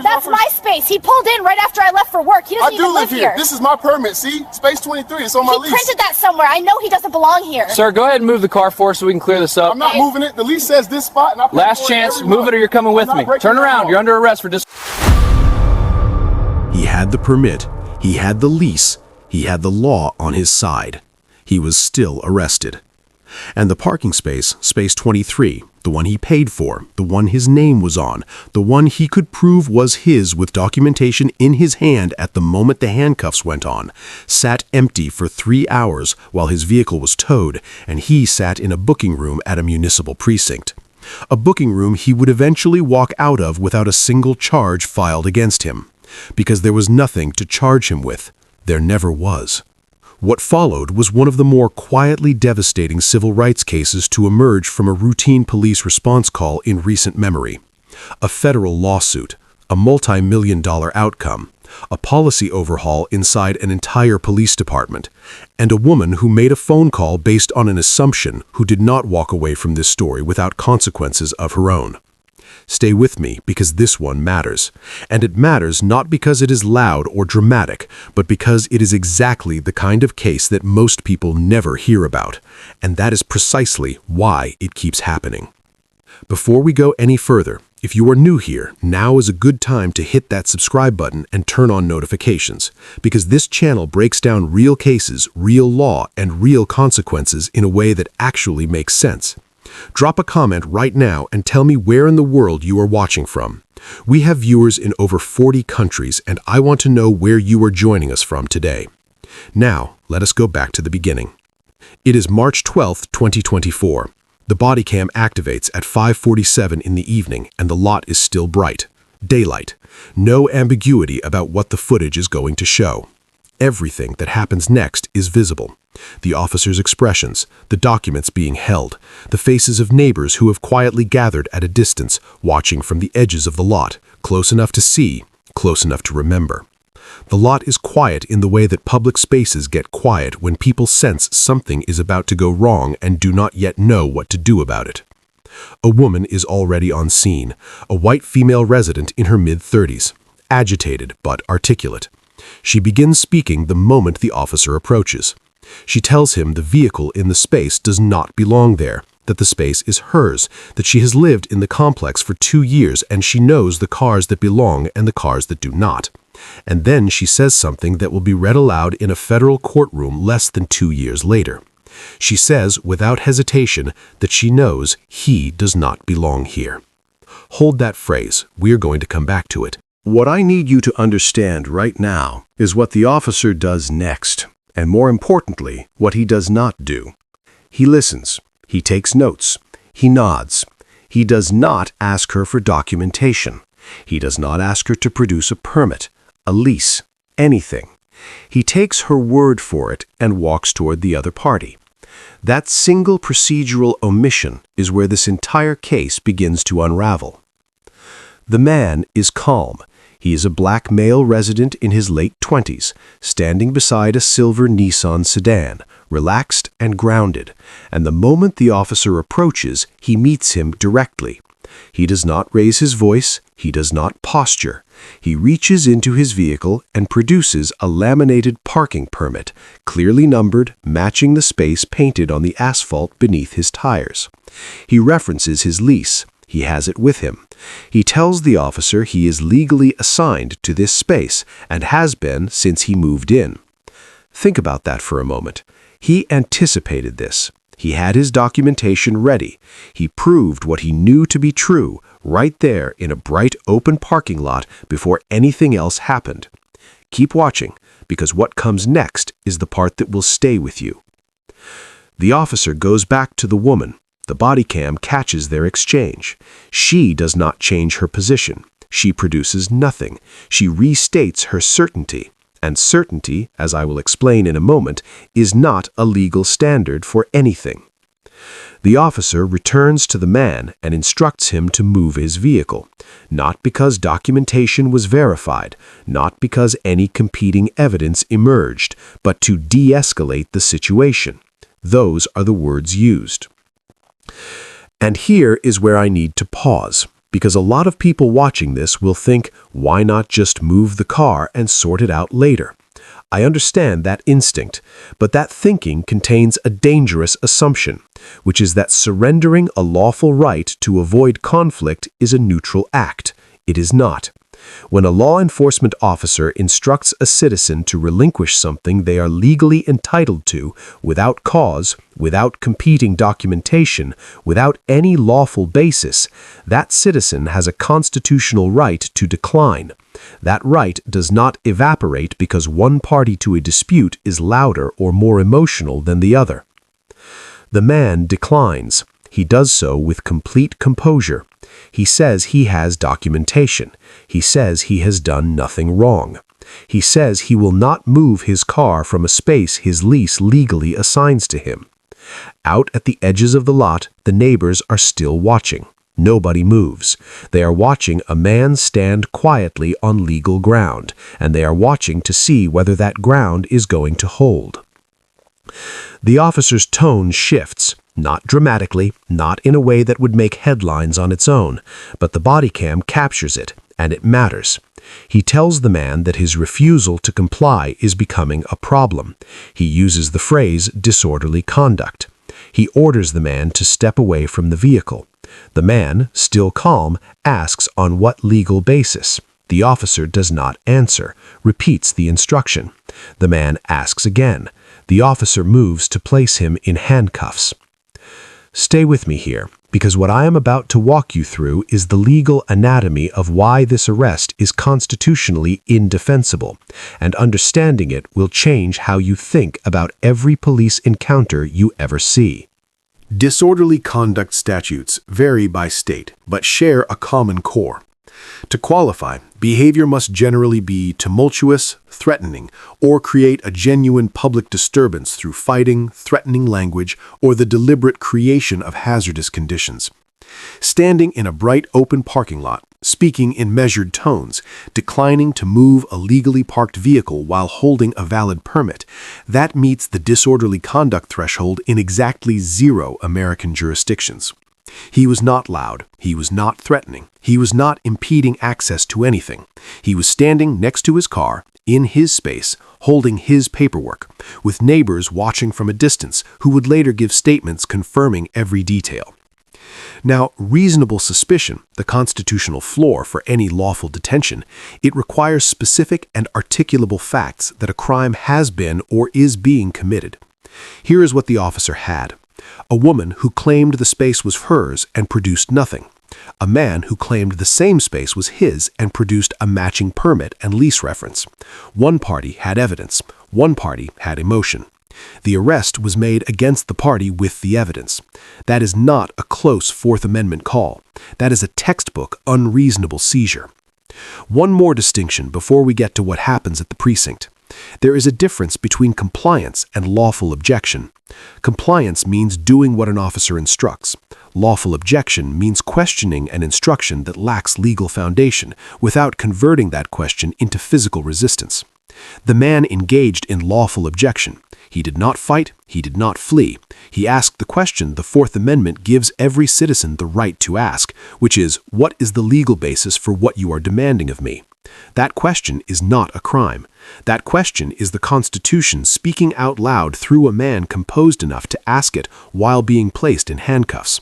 That's my space. He pulled in right after I left for work. He doesn't even live here. This is my permit, see? Space 23, it's on my lease. He printed that somewhere. I know he doesn't belong here. Sir, go ahead and move the car for us so we can clear this up. I'm not moving it. The lease says this spot, and I Last chance, move it or you're coming with me. Turn around, you're under arrest for He had the permit, he had the lease, he had the law on his side. He was still arrested. And the parking space, space 23, the one he paid for, the one his name was on, the one he could prove was his with documentation in his hand at the moment the handcuffs went on, sat empty for 3 hours while his vehicle was towed, and he sat in a booking room at a municipal precinct. A booking room he would eventually walk out of without a single charge filed against him. Because there was nothing to charge him with. There never was. What followed was one of the more quietly devastating civil rights cases to emerge from a routine police response call in recent memory. A federal lawsuit, a multi-million-dollar outcome, a policy overhaul inside an entire police department, and a woman who made a phone call based on an assumption who did not walk away from this story without consequences of her own. Stay with me because this one matters. And it matters not because it is loud or dramatic, but because it is exactly the kind of case that most people never hear about. And that is precisely why it keeps happening. Before we go any further, if you are new here, now is a good time to hit that subscribe button and turn on notifications, because this channel breaks down real cases, real law, and real consequences in a way that actually makes sense. Drop a comment right now and tell me where in the world you are watching from. We have viewers in over 40 countries, and I want to know where you are joining us from today. Now, let us go back to the beginning. It is March 12, 2024. The body cam activates at 5:47 in the evening, and the lot is still bright. Daylight. No ambiguity about what the footage is going to show. Everything that happens next is visible. The officer's expressions, the documents being held, the faces of neighbors who have quietly gathered at a distance, watching from the edges of the lot, close enough to see, close enough to remember. The lot is quiet in the way that public spaces get quiet when people sense something is about to go wrong and do not yet know what to do about it. A woman is already on scene, a white female resident in her mid-30s, agitated but articulate. She begins speaking the moment the officer approaches. She tells him the vehicle in the space does not belong there, that the space is hers, that she has lived in the complex for 2 years and she knows the cars that belong and the cars that do not. And then she says something that will be read aloud in a federal courtroom less than 2 years later. She says, without hesitation, that she knows he does not belong here. Hold that phrase. We are going to come back to it. What I need you to understand right now is what the officer does next, and more importantly, what he does not do. He listens. He takes notes. He nods. He does not ask her for documentation. He does not ask her to produce a permit, a lease, anything. He takes her word for it and walks toward the other party. That single procedural omission is where this entire case begins to unravel. The man is calm. He is a black male resident in his late 20s, standing beside a silver Nissan sedan, relaxed and grounded, and the moment the officer approaches, he meets him directly. He does not raise his voice, he does not posture. He reaches into his vehicle and produces a laminated parking permit, clearly numbered, matching the space painted on the asphalt beneath his tires. He references his lease. He has it with him. He tells the officer he is legally assigned to this space and has been since he moved in. Think about that for a moment. He anticipated this. He had his documentation ready. He proved what he knew to be true right there in a bright open parking lot before anything else happened. Keep watching, because what comes next is the part that will stay with you. The officer goes back to the woman. The body cam catches their exchange. She does not change her position. She produces nothing. She restates her certainty. And certainty, as I will explain in a moment, is not a legal standard for anything. The officer returns to the man and instructs him to move his vehicle, not because documentation was verified, not because any competing evidence emerged, but to de-escalate the situation. Those are the words used. And here is where I need to pause. because a lot of people watching this will think, why not just move the car and sort it out later? I understand that instinct, but that thinking contains a dangerous assumption, which is that surrendering a lawful right to avoid conflict is a neutral act. It is not. When a law enforcement officer instructs a citizen to relinquish something they are legally entitled to without cause, without competing documentation, without any lawful basis, that citizen has a constitutional right to decline. That right does not evaporate because one party to a dispute is louder or more emotional than the other. The man declines. He does so with complete composure. He says he has documentation. He says he has done nothing wrong. He says he will not move his car from a space his lease legally assigns to him. Out at the edges of the lot, the neighbors are still watching. Nobody moves. They are watching a man stand quietly on legal ground, and they are watching to see whether that ground is going to hold. The officer's tone shifts. Not dramatically, not in a way that would make headlines on its own, but the body cam captures it, and it matters. He tells the man that his refusal to comply is becoming a problem. He uses the phrase disorderly conduct. He orders the man to step away from the vehicle. The man, still calm, asks on what legal basis. The officer does not answer, repeats the instruction. The man asks again. The officer moves to place him in handcuffs. Stay with me here, because what I am about to walk you through is the legal anatomy of why this arrest is constitutionally indefensible, and understanding it will change how you think about every police encounter you ever see. Disorderly conduct statutes vary by state, but share a common core. To qualify, behavior must generally be tumultuous, threatening, or create a genuine public disturbance through fighting, threatening language, or the deliberate creation of hazardous conditions. Standing in a bright open parking lot, speaking in measured tones, declining to move a legally parked vehicle while holding a valid permit, that meets the disorderly conduct threshold in exactly 0 American jurisdictions. He was not loud. He was not threatening. He was not impeding access to anything. He was standing next to his car, in his space, holding his paperwork, with neighbors watching from a distance who would later give statements confirming every detail. Now, reasonable suspicion, the constitutional floor for any lawful detention, it requires specific and articulable facts that a crime has been or is being committed. Here is what the officer had. A woman who claimed the space was hers and produced nothing. A man who claimed the same space was his and produced a matching permit and lease reference. One party had evidence. One party had emotion. The arrest was made against the party with the evidence. That is not a close Fourth Amendment call. That is a textbook unreasonable seizure. One more distinction before we get to what happens at the precinct. There is a difference between compliance and lawful objection. Compliance means doing what an officer instructs. Lawful objection means questioning an instruction that lacks legal foundation without converting that question into physical resistance. The man engaged in lawful objection. He did not fight. He did not flee. He asked the question the Fourth Amendment gives every citizen the right to ask, which is, what is the legal basis for what you are demanding of me? That question is not a crime. That question is the Constitution speaking out loud through a man composed enough to ask it while being placed in handcuffs.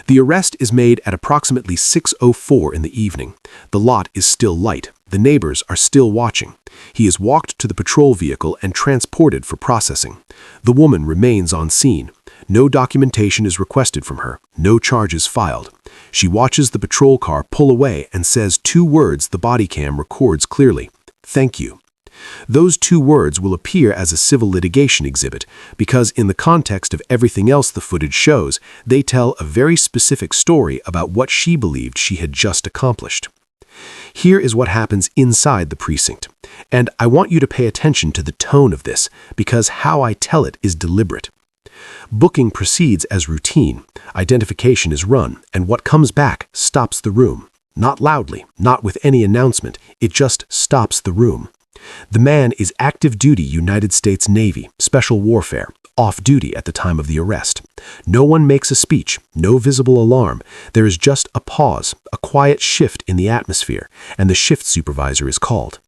The arrest is made at approximately 6:04 in the evening. The lot is still light. The neighbors are still watching. He is walked to the patrol vehicle and transported for processing. The woman remains on scene. No documentation is requested from her. No charges filed. She watches the patrol car pull away and says 2 words the body cam records clearly. Thank you. Those 2 words will appear as a civil litigation exhibit because in the context of everything else the footage shows, they tell a very specific story about what she believed she had just accomplished. Here is what happens inside the precinct, and I want you to pay attention to the tone of this because how I tell it is deliberate. Booking proceeds as routine, identification is run, and what comes back stops the room. Not loudly, not with any announcement, it just stops the room. The man is active duty United States Navy, Special Warfare, off duty at the time of the arrest. No one makes a speech, no visible alarm. There is just a pause, a quiet shift in the atmosphere, and the shift supervisor is called.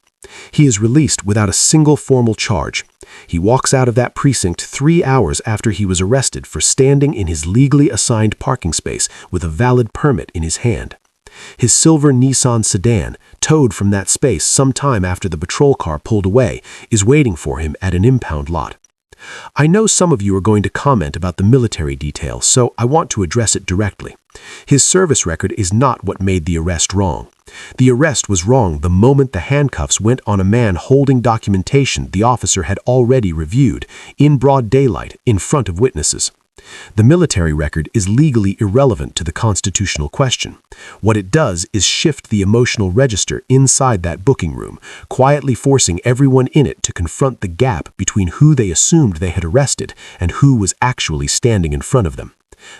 He is released without a single formal charge. He walks out of that precinct 3 hours after he was arrested for standing in his legally assigned parking space with a valid permit in his hand. His silver Nissan sedan, towed from that space some time after the patrol car pulled away, is waiting for him at an impound lot. I know some of you are going to comment about the military detail, so I want to address it directly. His service record is not what made the arrest wrong. The arrest was wrong the moment the handcuffs went on a man holding documentation the officer had already reviewed, in broad daylight, in front of witnesses. The military record is legally irrelevant to the constitutional question. What it does is shift the emotional register inside that booking room, quietly forcing everyone in it to confront the gap between who they assumed they had arrested and who was actually standing in front of them.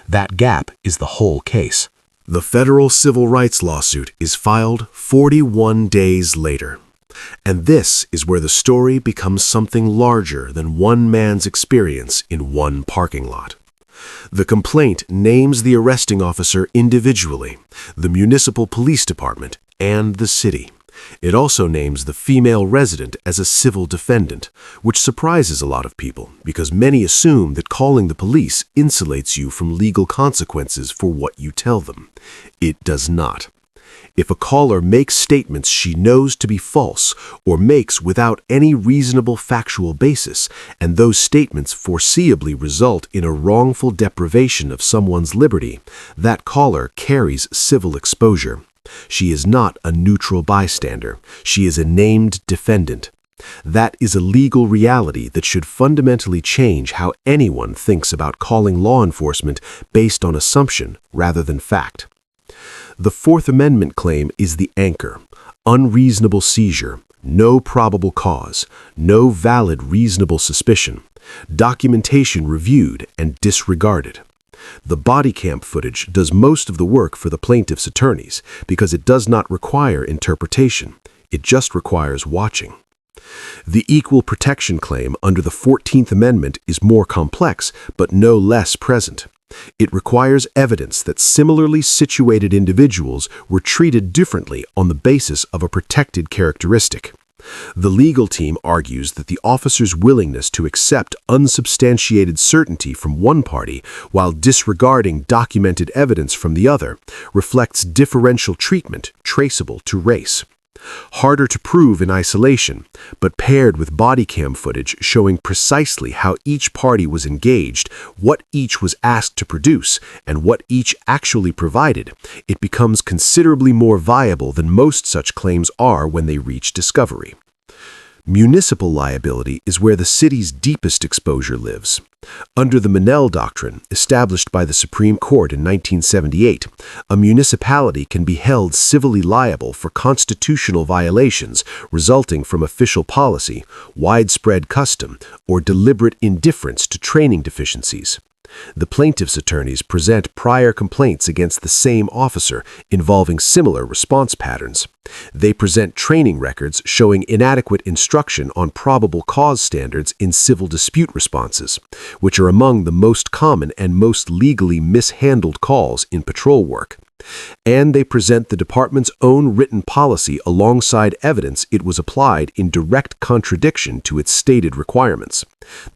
That gap is the whole case. The federal civil rights lawsuit is filed 41 days later. And this is where the story becomes something larger than one man's experience in one parking lot. The complaint names the arresting officer individually, the municipal police department, and the city. It also names the female resident as a civil defendant, which surprises a lot of people because many assume that calling the police insulates you from legal consequences for what you tell them. It does not. If a caller makes statements she knows to be false or makes without any reasonable factual basis, and those statements foreseeably result in a wrongful deprivation of someone's liberty, that caller carries civil exposure. She is not a neutral bystander. She is a named defendant. That is a legal reality that should fundamentally change how anyone thinks about calling law enforcement based on assumption rather than fact. The Fourth Amendment claim is the anchor: unreasonable seizure, no probable cause, no valid reasonable suspicion, documentation reviewed and disregarded. The body cam footage does most of the work for the plaintiff's attorneys because it does not require interpretation. It just requires watching. The equal protection claim under the 14th Amendment is more complex, but no less present. It requires evidence that similarly situated individuals were treated differently on the basis of a protected characteristic. The legal team argues that the officer's willingness to accept unsubstantiated certainty from one party while disregarding documented evidence from the other reflects differential treatment traceable to race. Harder to prove in isolation, but paired with body cam footage showing precisely how each party was engaged, what each was asked to produce, and what each actually provided, it becomes considerably more viable than most such claims are when they reach discovery. Municipal liability is where the city's deepest exposure lives. Under the Monell Doctrine, established by the Supreme Court in 1978, a municipality can be held civilly liable for constitutional violations resulting from official policy, widespread custom, or deliberate indifference to training deficiencies. The plaintiff's attorneys present prior complaints against the same officer involving similar response patterns. They present training records showing inadequate instruction on probable cause standards in civil dispute responses, which are among the most common and most legally mishandled calls in patrol work. And they present the department's own written policy alongside evidence it was applied in direct contradiction to its stated requirements.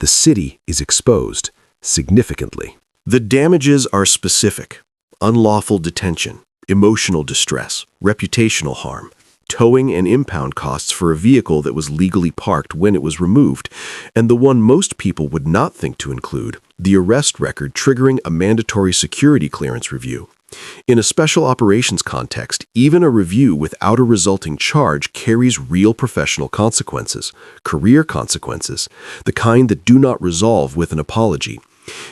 The city is exposed significantly. The damages are specific: unlawful detention, emotional distress, reputational harm, towing and impound costs for a vehicle that was legally parked when it was removed, and the one most people would not think to include, the arrest record triggering a mandatory security clearance review. In a special operations context, even a review without a resulting charge carries real professional consequences, career consequences, the kind that do not resolve with an apology.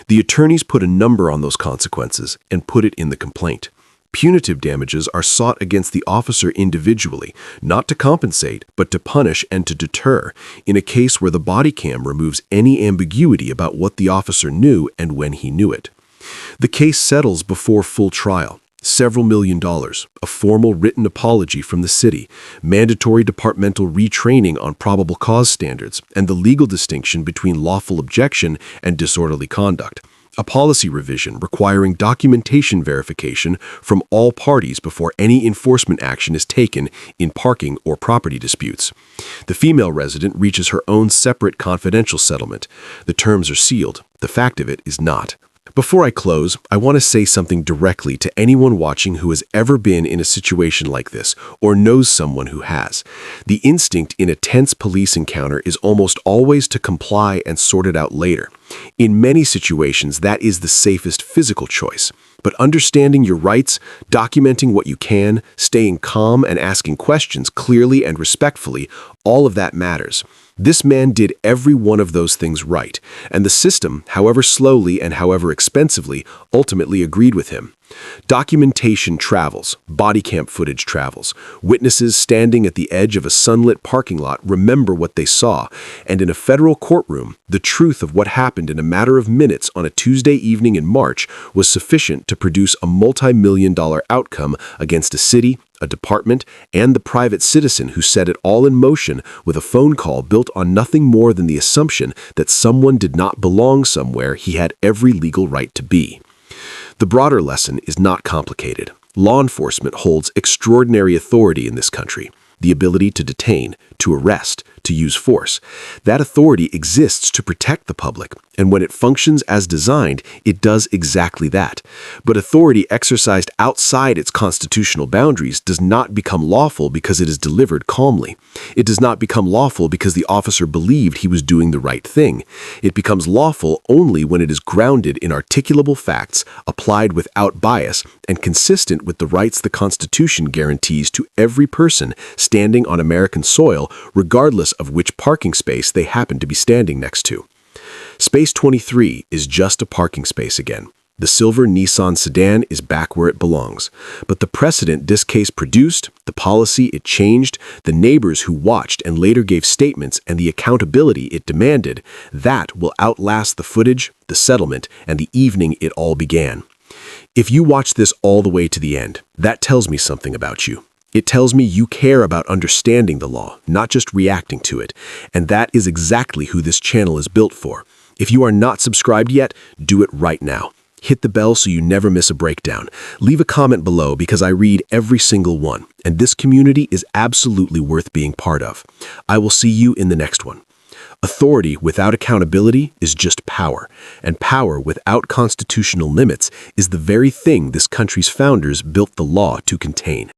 The attorneys put a number on those consequences and put it in the complaint. Punitive damages are sought against the officer individually, not to compensate, but to punish and to deter, in a case where the body cam removes any ambiguity about what the officer knew and when he knew it. The case settles before full trial. Several $million, a formal written apology from the city, mandatory departmental retraining on probable cause standards, and the legal distinction between lawful objection and disorderly conduct. A policy revision requiring documentation verification from all parties before any enforcement action is taken in parking or property disputes. The female resident reaches her own separate confidential settlement. The terms are sealed. The fact of it is not. Before I close, I want to say something directly to anyone watching who has ever been in a situation like this or knows someone who has. The instinct in a tense police encounter is almost always to comply and sort it out later. In many situations, that is the safest physical choice. But understanding your rights, documenting what you can, staying calm and asking questions clearly and respectfully, all of that matters. This man did every one of those things right, and the system, however slowly and however expensively, ultimately agreed with him. Documentation travels, body cam footage travels. Witnesses standing at the edge of a sunlit parking lot remember what they saw, and in a federal courtroom, the truth of what happened in a matter of minutes on a Tuesday evening in March was sufficient to produce a multi-million-dollar outcome against a city, a department, and the private citizen who set it all in motion with a phone call built on nothing more than the assumption that someone did not belong somewhere he had every legal right to be. The broader lesson is not complicated. Law enforcement holds extraordinary authority in this country, the ability to detain, to arrest, to use force. That authority exists to protect the public, and when it functions as designed, it does exactly that. But authority exercised outside its constitutional boundaries does not become lawful because it is delivered calmly. It does not become lawful because the officer believed he was doing the right thing. It becomes lawful only when it is grounded in articulable facts, applied without bias, and consistent with the rights the Constitution guarantees to every person standing on American soil, regardless of which parking space they happen to be standing next to. Space 23 is just a parking space again. The silver Nissan sedan is back where it belongs. But the precedent this case produced, the policy it changed, the neighbors who watched and later gave statements, and the accountability it demanded, that will outlast the footage, the settlement, and the evening it all began. If you watch this all the way to the end, that tells me something about you. It tells me you care about understanding the law, not just reacting to it, and that is exactly who this channel is built for. If you are not subscribed yet, do it right now. Hit the bell so you never miss a breakdown. Leave a comment below because I read every single one, and this community is absolutely worth being part of. I will see you in the next one. Authority without accountability is just power, and power without constitutional limits is the very thing this country's founders built the law to contain.